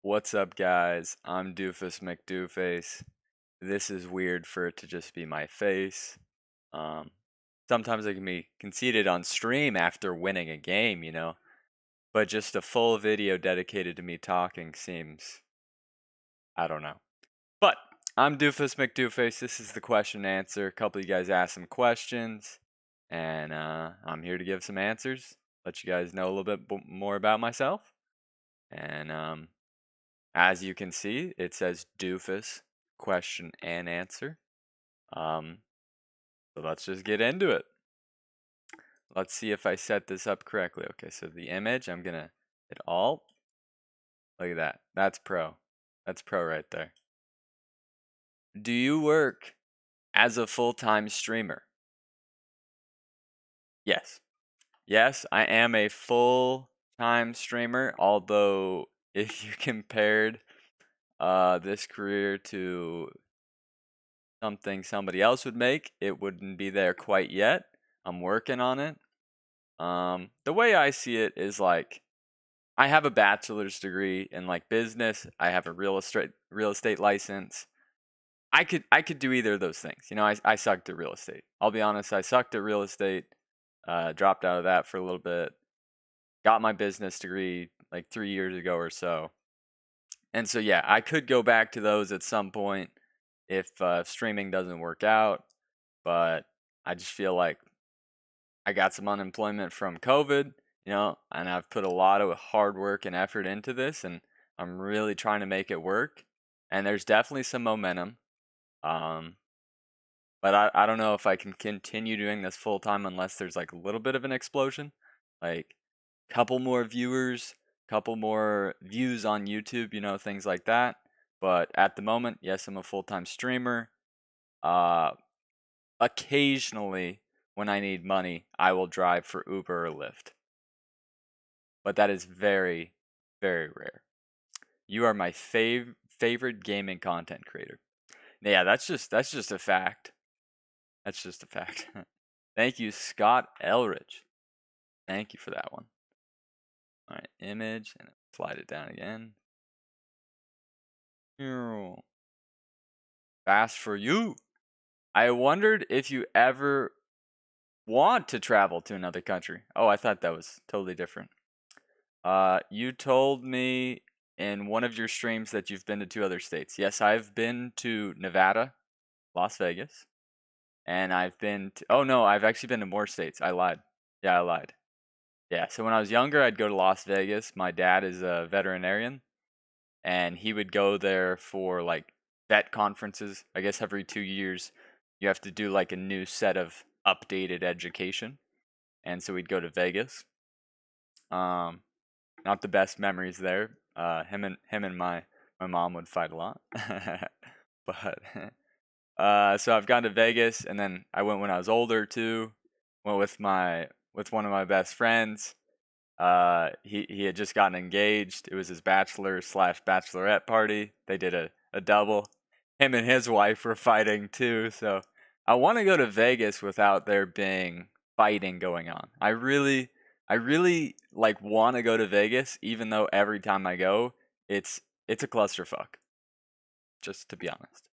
What's up, guys? I'm Doofus Mcdooface. This is weird for it to just be my face. Um, Sometimes I can be conceited on stream after winning a game, but just a full video dedicated to me talking seems, I don't know. But I'm Doofus Mcdooface. This is the question and answer. A couple of you guys asked some questions, and I'm here to give some answers, let you guys know a little bit more about myself. And as you can see, it says Doofus question and answer. So let's just get into it. Let's see if I set this up correctly. Okay, so the image, I'm gonna hit Alt. Look at that. That's pro. That's pro right there. Do you work as a full-time streamer? Yes. Yes, I am a full-time streamer, although if you compared this career to something somebody else would make, it wouldn't be there quite yet. I'm working on it. The way I see it is like I have a bachelor's degree in like business. I have a real estate license. I could do either of those things. I sucked at real estate. I'll be honest, I sucked at real estate. Dropped out of that for a little bit. Got my business degree like 3 years ago or so. And so yeah, I could go back to those at some point if streaming doesn't work out, but I just feel like I got some unemployment from COVID, and I've put a lot of hard work and effort into this, and I'm really trying to make it work. And there's definitely some momentum. Um, but I don't know if I can continue doing this full time unless there's like a little bit of an explosion, like couple more viewers, couple more views on YouTube, things like that. But at the moment, yes, I'm a full-time streamer. Uh, Occasionally, when I need money, I will drive for Uber or Lyft. But that is very, very rare. You are my favorite gaming content creator. Yeah, that's just a fact. That's just a fact. Thank you, Scott Elridge. Thank you for that one. All right, image, and slide it down again. Fast for you. I wondered if you ever want to travel to another country. Oh, I thought that was totally different. You told me in one of your streams that you've been to 2 other states. Yes, I've been to Nevada, Las Vegas, and I've been to, oh no, I've actually been to more states. I lied. Yeah, I lied. Yeah, so when I was younger, I'd go to Las Vegas. My dad is a veterinarian, and he would go there for like vet conferences. I guess every 2 years, you have to do like a new set of updated education, and so we'd go to Vegas. Um, Not the best memories there. Him and my mom would fight a lot, but so I've gone to Vegas, and then I went when I was older too. Went with one of my best friends. He had just gotten engaged. It was his bachelor/bachelorette party. They did a double. Him and his wife were fighting too. So I want to go to Vegas without there being fighting going on. I really like want to go to Vegas, even though every time I go, it's a clusterfuck. Just to be honest.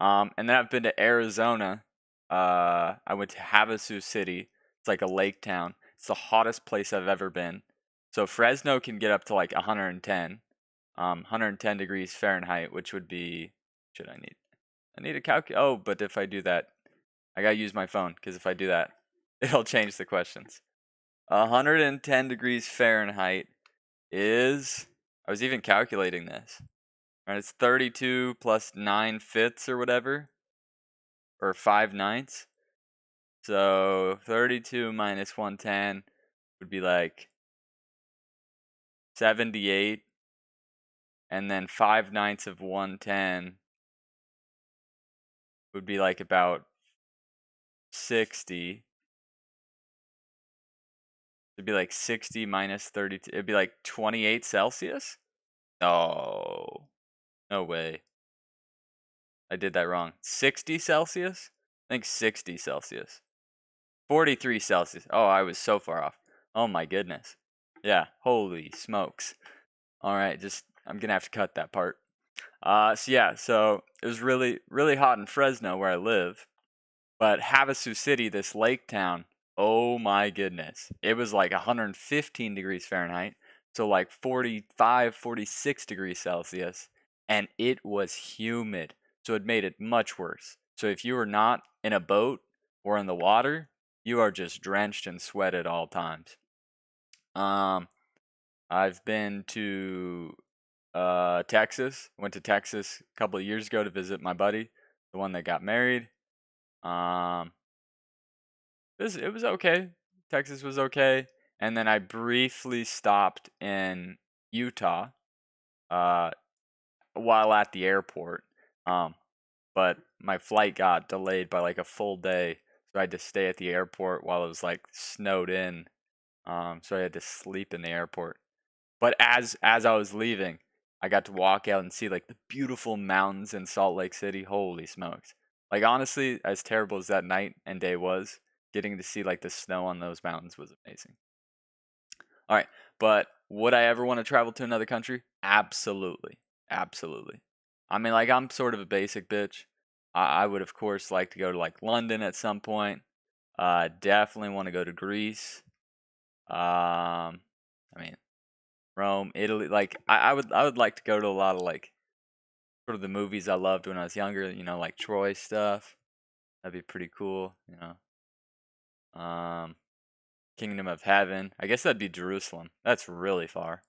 And then I've been to Arizona. I went to Havasu City. It's like a lake town. It's the hottest place I've ever been. So Fresno can get up to like 110, 110 degrees Fahrenheit, which would be, should I need? I need a calculator. Oh, but if I do that, I gotta use my phone because if I do that, it'll change the questions. 110 degrees Fahrenheit is, I was even calculating this. Right, it's 32 plus 9/5 or whatever, or 5/9. So 32 minus 110 would be like 78, and then 5/9 of 110 would be like about 60. It'd be like 60 minus 32. It'd be like 28 Celsius? No. No way. I did that wrong. 60 Celsius? I think 60 Celsius. 43 Celsius. Oh, I was so far off. Oh my goodness. Yeah, holy smokes. All right, just I'm gonna have to cut that part. So yeah, so it was really, really hot in Fresno where I live, but Havasu City, this lake town, oh my goodness, it was like 115 degrees Fahrenheit, so like 45, 46 degrees Celsius, and it was humid, so it made it much worse. So if you were not in a boat or in the water, you are just drenched in sweat at all times. Um, I've been to Texas. Went to Texas a couple of years ago to visit my buddy, the one that got married. Um, it was okay. Texas was okay, and then I briefly stopped in Utah uh, while at the airport. Um, but my flight got delayed by like a full day, so I had to stay at the airport while it was like snowed in. So I had to sleep in the airport. But as I was leaving, I got to walk out and see like the beautiful mountains in Salt Lake City. Holy smokes. Like honestly, as terrible as that night and day was, getting to see like the snow on those mountains was amazing. All right, but would I ever want to travel to another country? Absolutely. Absolutely. I mean, like I'm sort of a basic bitch. I would of course like to go to like London at some point. Definitely want to go to Greece. I mean, Rome, Italy. Like I would like to go to a lot of like sort of the movies I loved when I was younger. Like Troy stuff. That'd be pretty cool. Kingdom of Heaven. I guess that'd be Jerusalem. That's really far.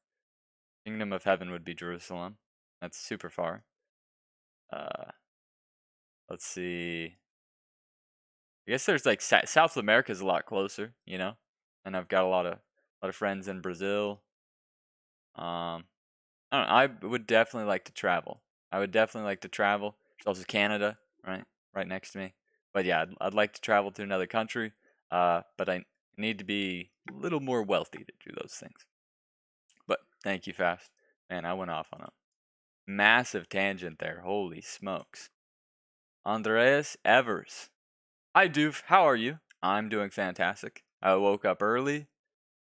Kingdom of Heaven would be Jerusalem. That's super far. Uh, let's see. I guess there's like South America's a lot closer. And I've got a lot of friends in Brazil. Um, I don't know. I would definitely like to travel. I would definitely like to travel. There's also Canada, right next to me. But yeah, I'd like to travel to another country. But I need to be a little more wealthy to do those things. But thank you, Fast. Man, I went off on a massive tangent there. Holy smokes. Andreas Evers. Hi, Doof. How are you? I'm doing fantastic. I woke up early.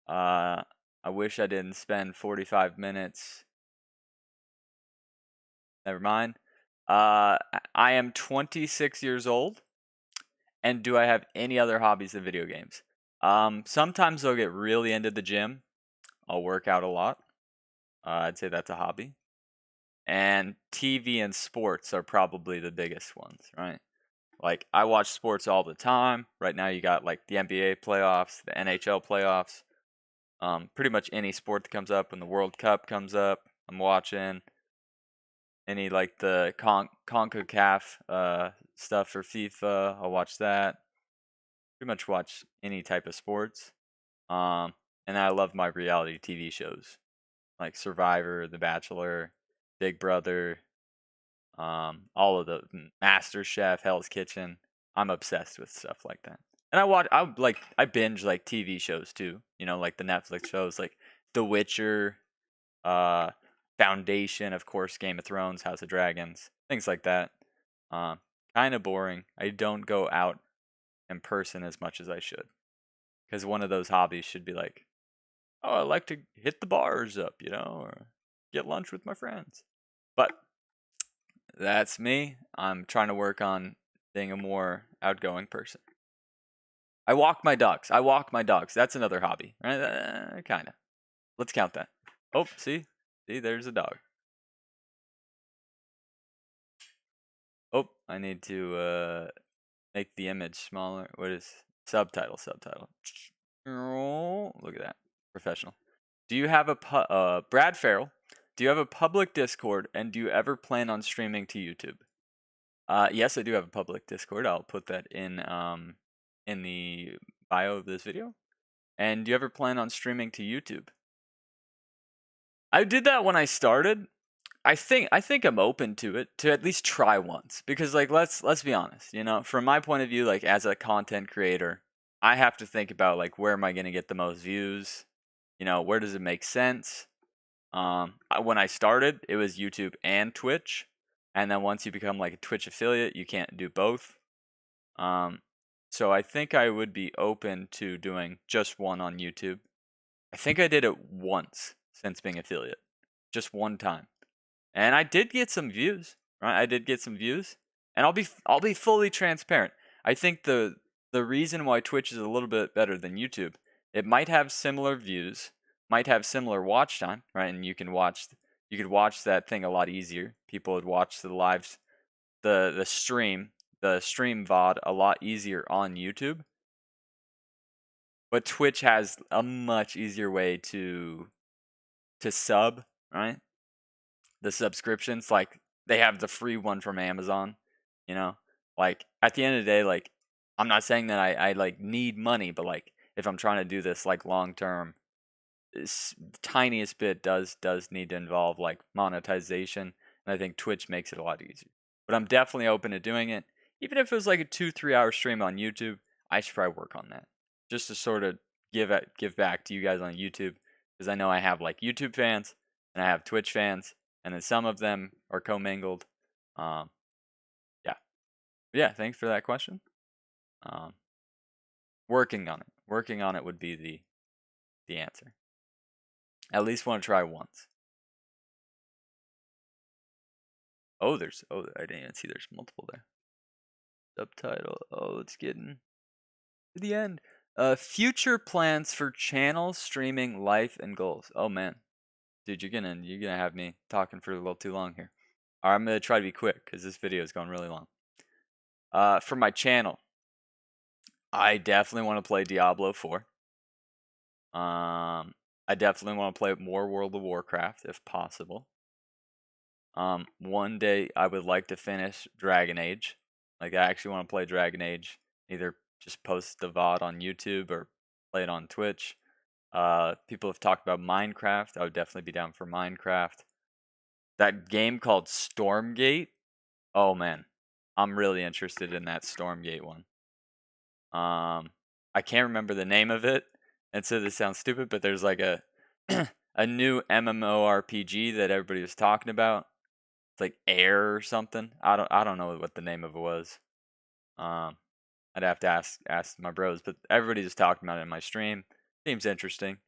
I wish I didn't spend 45 minutes. Never mind. I am 26 years old. And do I have any other hobbies than video games? Sometimes I'll get really into the gym. I'll work out a lot. I'd say that's a hobby. And TV and sports are probably the biggest ones, right? Like I watch sports all the time. Right now you got like the NBA playoffs, the NHL playoffs. Pretty much any sport that comes up when the World Cup comes up, I'm watching. Any like the CONCACAF stuff for FIFA, I'll watch that. Pretty much watch any type of sports. Um, and I love my reality TV shows like Survivor, The Bachelor, Big Brother, all of the Master Chef, Hell's Kitchen. I'm obsessed with stuff like that. And I binge like TV shows too. Like the Netflix shows like The Witcher, uh, Foundation, of course, Game of Thrones, House of Dragons, things like that. Um, kind of boring. I don't go out in person as much as I should because one of those hobbies should be like, oh, I like to hit the bars up, or get lunch with my friends. But that's me. I'm trying to work on being a more outgoing person. I walk my dogs. I walk my dogs. That's another hobby, right? Kind of. Let's count that. Oh, see, there's a dog. Oh, I need to make the image smaller. What is subtitle? Subtitle. Oh, look at that, professional. Do you have a Brad Farrell? Do you have a public Discord, and do you ever plan on streaming to YouTube? Yes, I do have a public Discord. I'll put that in the bio of this video. And do you ever plan on streaming to YouTube? I did that when I started. I think I'm open to it to at least try once because like let's be honest, from my point of view, like as a content creator, I have to think about like where am I going to get the most views? Where does it make sense? When I started, it was YouTube and Twitch, and then once you become like a Twitch affiliate, you can't do both. Um, so I think I would be open to doing just one on YouTube. I think I did it once since being affiliate, just one time. and I did get some views. Right, I did get some views, and I'll be fully transparent. I think the reason why Twitch is a little bit better than YouTube, it might have similar views, might have similar watch time, right? And you could watch that thing a lot easier. People would watch the lives, the stream, the stream VOD a lot easier on YouTube. But Twitch has a much easier way to sub, right? The subscriptions, like they have the free one from Amazon, you know? Like at the end of the day, like I'm not saying that I like need money, but like if I'm trying to do this like long term, this tiniest bit does need to involve like monetization, and I think Twitch makes it a lot easier. But I'm definitely open to doing it. Even if it was like a 2-3 hour stream on YouTube, I should probably work on that. Just to sort of give back to you guys on YouTube. Because I know I have like YouTube fans and I have Twitch fans, and then some of them are commingled. Um, yeah, yeah. Thanks for that question. Um, working on it would be the answer. At least want to try once. Oh, I didn't even see there's multiple there. Subtitle. Oh, it's getting to the end. Future plans for channel streaming, life, and goals. Oh man, dude, you're gonna have me talking for a little too long here. All right, I'm gonna try to be quick because this video is going really long. For my channel, I definitely want to play Diablo 4. I definitely want to play more World of Warcraft if possible. One day I would like to finish Dragon Age. Like I actually want to play Dragon Age. Either just post the VOD on YouTube or play it on Twitch. People have talked about Minecraft. I would definitely be down for Minecraft. That game called Stormgate. Oh man, I'm really interested in that Stormgate one. I can't remember the name of it, and so this sounds stupid, but there's like a a new MMORPG that everybody was talking about. It's like Air or something. I don't know what the name of it was. Um, I'd have to ask my bros, but everybody just talking about it in my stream. Seems interesting.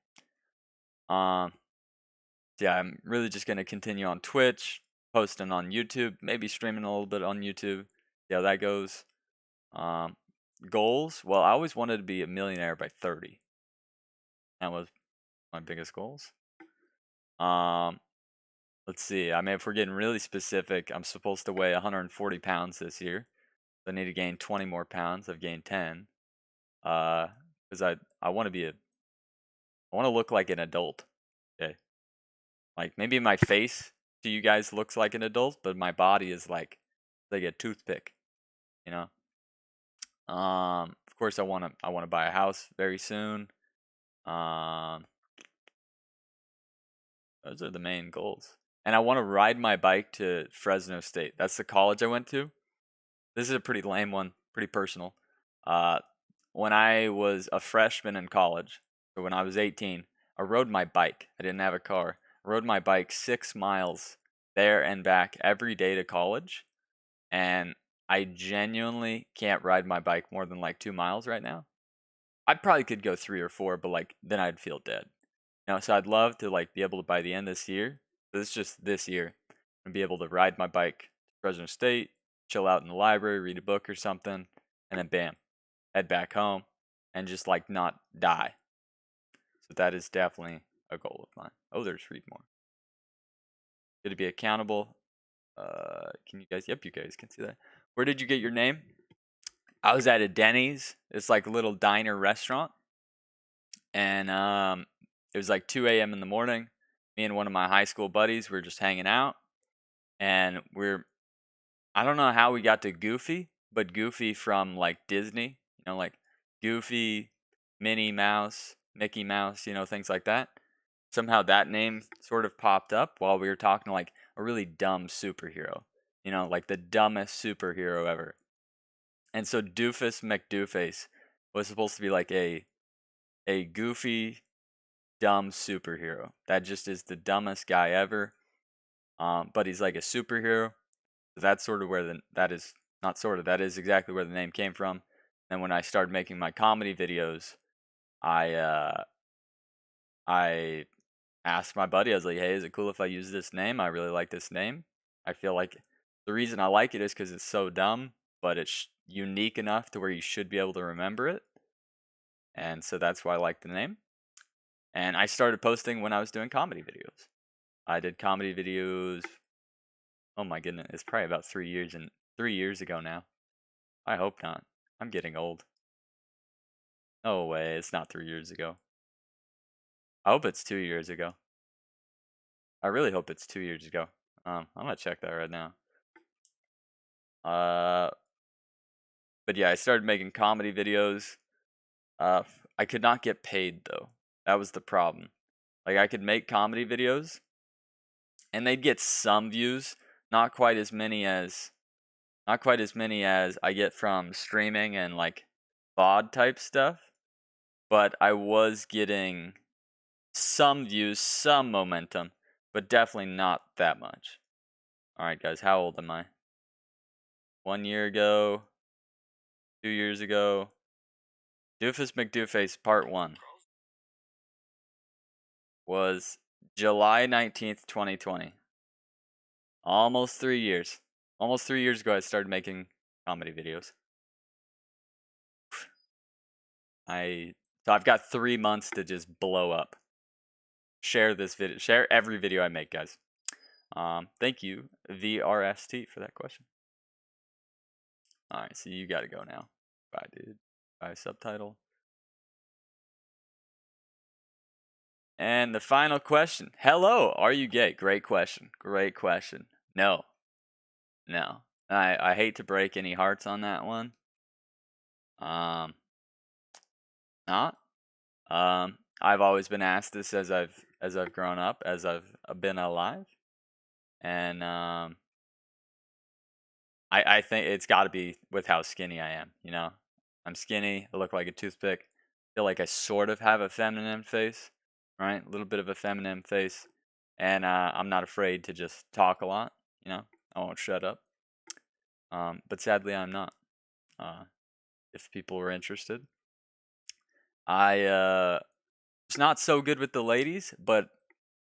Um, yeah, I'm really just gonna continue on Twitch, posting on YouTube, maybe streaming a little bit on YouTube. See how that goes. Um, goals. Well, I always wanted to be a millionaire by 30. That was my biggest goals. Um, let's see. I mean, if we're getting really specific, I'm supposed to weigh 140 pounds this year. I need to gain 20 more pounds. I've gained 10. Because I want to I want to look like an adult. Okay, like maybe my face to you guys looks like an adult, but my body is like a toothpick. You know. Of course, I want to buy a house very soon. Um, those are the main goals. And I want to ride my bike to Fresno State. That's the college I went to. This is a pretty lame one, pretty personal. Uh, when I was a freshman in college, so when I was 18, I rode my bike. I didn't have a car. I rode my bike 6 miles there and back every day to college. And I genuinely can't ride my bike more than like 2 miles right now. I probably could go 3 or 4, but like then I'd feel dead. So I'd love to like be able to by the end of this year. This is just this year, and be able to ride my bike to Fresno State, chill out in the library, read a book or something, and then bam, head back home, and just like not die. So that is definitely a goal of mine. Oh, there's read more. Good to be accountable. Can you guys? Yep, you guys can see that. Where did you get your name? I was at a Denny's. It's like a little diner restaurant, and it was like 2 a.m. in the morning. Me and one of my high school buddies were just hanging out, and I don't know how we got to Goofy, but Goofy from like Disney, like Goofy, Minnie Mouse, Mickey Mouse, things like that. Somehow that name sort of popped up while we were talking like a really dumb superhero, like the dumbest superhero ever. And so Doofus Mcdooface was supposed to be like a goofy, dumb superhero that just is the dumbest guy ever. But he's like a superhero. That's sort of where that is not sort of that is exactly where the name came from. And when I started making my comedy videos, I asked my buddy, I was like, hey, is it cool if I use this name? I really like this name. I feel like the reason I like it is because it's so dumb, but it's unique enough to where you should be able to remember it. And so that's why I like the name. And I started posting when I was doing comedy videos. I did comedy videos. Oh my goodness, it's probably about 3 years ago now. I hope not. I'm getting old. No way, it's not 3 years ago. I hope it's 2 years ago. I really hope it's 2 years ago. I'm gonna check that right now. Uh, but yeah, I started making comedy videos. I could not get paid though. That was the problem. Like I could make comedy videos, and they'd get some views, not quite as many as I get from streaming and like VOD type stuff. But I was getting some views, some momentum, but definitely not that much. All right, guys, how old am I? 1 year ago, 2 years ago. Doofus Mcdooface Part 1 was July 19th, 2020. Almost 3 years. Almost 3 years ago, I started making comedy videos. So I've got 3 months to just blow up. Share this video. Share every video I make, guys. Thank you, VRST, for that question. All right, so you got to go now. Bye, dude. Bye, subtitle. And the final question. Hello, are you gay? Great question. Great question. No. No. I hate to break any hearts on that one. Not. I've always been asked this as I've grown up, as I've been alive. And I think it's got to be with how skinny I am, you know? I'm skinny, I look like a toothpick. Feel like I sort of have a feminine face, right? A little bit of a feminine face. And I'm not afraid to just talk a lot, you know? I won't shut up. But sadly, I'm not. If people were interested. I was not so good with the ladies, but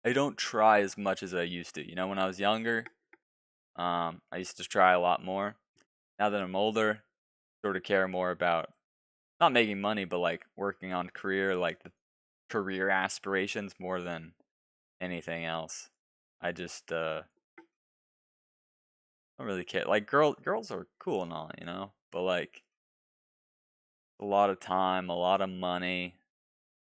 I don't try as much as I used to. You know, when I was younger, I used to try a lot more. Now that I'm older, sort of care more about not making money, but like working on career, like the career aspirations more than anything else. I just don't really care. Like girls are cool and all, you know, but like a lot of time, a lot of money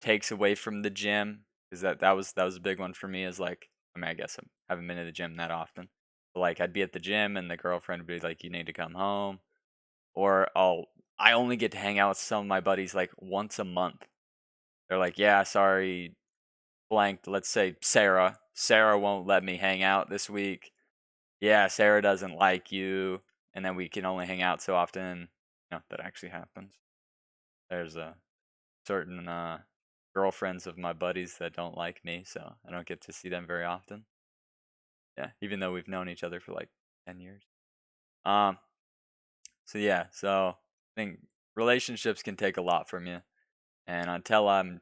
takes away from the gym. Is that was a big one for me. Is like, I mean, I guess I haven't been to the gym that often. But like I'd be at the gym and the girlfriend would be like, "You need to come home," or I only get to hang out with some of my buddies like once a month. They're like, "Yeah, sorry, blank. Let's say Sarah. Sarah won't let me hang out this week. Yeah, Sarah doesn't like you, and then we can only hang out so often." No, that actually happens. There's a certain girlfriends of my buddies that don't like me, so I don't get to see them very often. Yeah, even though we've known each other for like 10 years. Um, so yeah, so I think relationships can take a lot from you, and until I'm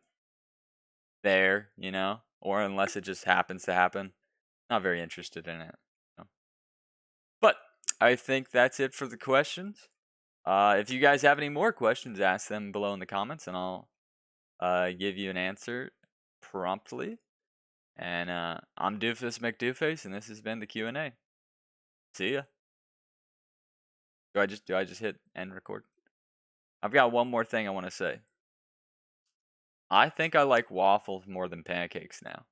there, you know, or unless it just happens to happen, not very interested in it. So. But I think that's it for the questions. If you guys have any more questions, ask them below in the comments, and I'll give you an answer promptly. And I'm Doofus Mcdooface, and this has been the Q&A. See ya. Do I just hit end record? I've got one more thing I want to say. I think I like waffles more than pancakes now.